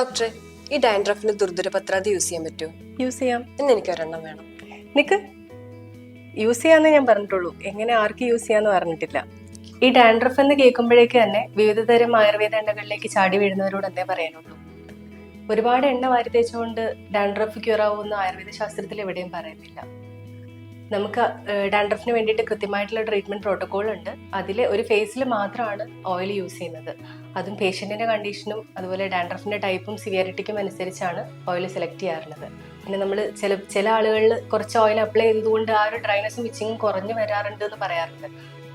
ഡോക്ടറെ, ഈ ഡാൻഡ്രഫിന് ദുർദുരപത്രാതി യൂസ് ചെയ്യാൻ പറ്റുമോ? യൂസ് ചെയ്യാം. ഇന്ന് എനിക്ക് ഒരെണ്ണം വേണം. നിക്ക്, യൂസ് ചെയ്യാന്നേ ഞാൻ പറഞ്ഞിട്ടുള്ളൂ, എങ്ങനെ ആർക്ക് യൂസ് ചെയ്യാന്ന് പറഞ്ഞിട്ടില്ല. ഈ ഡാൻഡ്രഫ് എന്ന് കേൾക്കുമ്പോഴേക്ക് തന്നെ വിവിധ തരം ആയുർവേദ എണ്ണകളിലേക്ക് ചാടി വീഴുന്നവരോട് എന്തേ പറയാനുള്ളൂ. ഒരുപാട് എണ്ണ വാരി തേച്ചുകൊണ്ട് ഡാൻഡ്രഫ് ക്യൂർ ആവുമെന്ന് ആയുർവേദ ശാസ്ത്രത്തിൽ എവിടെയും പറയുന്നില്ല. നമുക്ക് ഡാൻഡ്രഫിന് വേണ്ടിയിട്ട് കൃത്യമായിട്ടുള്ള ട്രീറ്റ്മെന്റ് പ്രോട്ടോകോൾ ഉണ്ട്. അതിൽ ഒരു ഫേസിൽ മാത്രമാണ് ഓയിൽ യൂസ് ചെയ്യുന്നത്. അതും പേഷ്യന്റിന്റെ കണ്ടീഷനും അതുപോലെ ഡാൻഡ്രഫിന്റെ ടൈപ്പും സിവിയറിറ്റിക്കും അനുസരിച്ചാണ് ഓയിൽ സെലക്ട് ചെയ്യാറുള്ളത്. പിന്നെ നമ്മൾ ചില ആളുകളിൽ കുറച്ച് ഓയിൽ അപ്ലൈ ചെയ്തതുകൊണ്ട് ആ ഒരു ഡ്രൈനസും ഇച്ചിങ്ങും കുറഞ്ഞു വരാറുണ്ട് എന്ന് പറയാറുണ്ട്.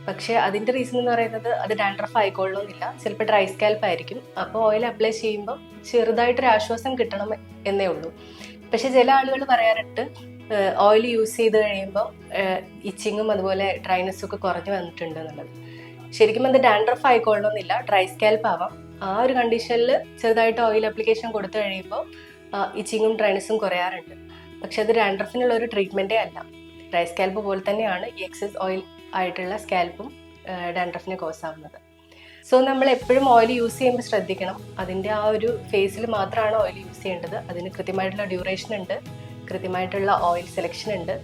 പക്ഷെ അതിന്റെ റീസൺ എന്ന് പറയുന്നത് അത് ഡാൻഡ്രഫ് ആയിക്കൊള്ളണമെന്നില്ല, ചിലപ്പോൾ ഡ്രൈ സ്കാൽപ്പ് ആയിരിക്കും. അപ്പോൾ ഓയിൽ അപ്ലൈ ചെയ്യുമ്പോൾ ചെറുതായിട്ടൊരു ആശ്വാസം കിട്ടണം എന്നേ ഉള്ളൂ. പക്ഷെ ചില ആളുകൾ പറയാറുണ്ട് ഓയിൽ യൂസ് ചെയ്ത് കഴിയുമ്പോൾ ഇച്ചിങ്ങും അതുപോലെ ഡ്രൈനെസ്സും ഒക്കെ കുറഞ്ഞു വന്നിട്ടുണ്ട് എന്നുള്ളത്. ശരിക്കും അത് ഡാൻഡ്രഫ് ആയിക്കൊള്ളണമെന്നില്ല, ഡ്രൈ സ്കാൽപ്പ് ആവാം. ആ ഒരു കണ്ടീഷനിൽ ചെറുതായിട്ട് ഓയിൽ അപ്ലിക്കേഷൻ കൊടുത്തു കഴിയുമ്പോൾ ഇച്ചിങ്ങും ഡ്രൈനെസ്സും കുറയാറുണ്ട്. പക്ഷെ അത് ഡാൻഡ്രഫിനുള്ള ഒരു ട്രീറ്റ്മെന്റേ അല്ല. ഡ്രൈ സ്കാൽപ്പ് പോലെ തന്നെയാണ് ഈ എക്സസ് ഓയിൽ ആയിട്ടുള്ള സ്കാൽപ്പും ഡാൻഡ്രഫിനെ കോസ് ആവുന്നത്. സോ നമ്മൾ എപ്പോഴും ഓയിൽ യൂസ് ചെയ്യുമ്പോൾ ശ്രദ്ധിക്കണം, അതിൻ്റെ ആ ഒരു ഫേസിൽ മാത്രമാണ് ഓയിൽ യൂസ് ചെയ്യേണ്ടത്. അതിന് കൃത്യമായിട്ടുള്ള ഡ്യൂറേഷൻ ഉണ്ട്, കൃത്യമായിട്ടുള്ള ഓയിൽ സെലക്ഷൻ ഉണ്ട്.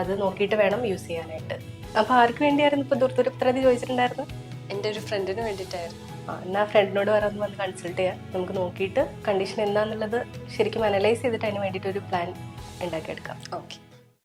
അത് നോക്കിയിട്ട് വേണം യൂസ് ചെയ്യാനായിട്ട്. അപ്പോൾ ആർക്ക് വേണ്ടിയായിരുന്നു ഇപ്പോൾ ദുർദുരപത്രാതി ചോദിച്ചിട്ടുണ്ടായിരുന്നു? എൻ്റെ ഒരു ഫ്രണ്ടിന് വേണ്ടിയിട്ടായിരുന്നു. എന്നാൽ ഫ്രണ്ടിനോട് വന്ന് കൺസൾട്ട് ചെയ്യാം. നമുക്ക് നോക്കിയിട്ട് കണ്ടീഷൻ എന്താണെന്നുള്ളത് ശരിക്കും അനലൈസ് ചെയ്തിട്ട് അതിന് വേണ്ടിയിട്ട് ഒരു പ്ലാൻ ഉണ്ടാക്കിയെടുക്കാം. ഓക്കെ.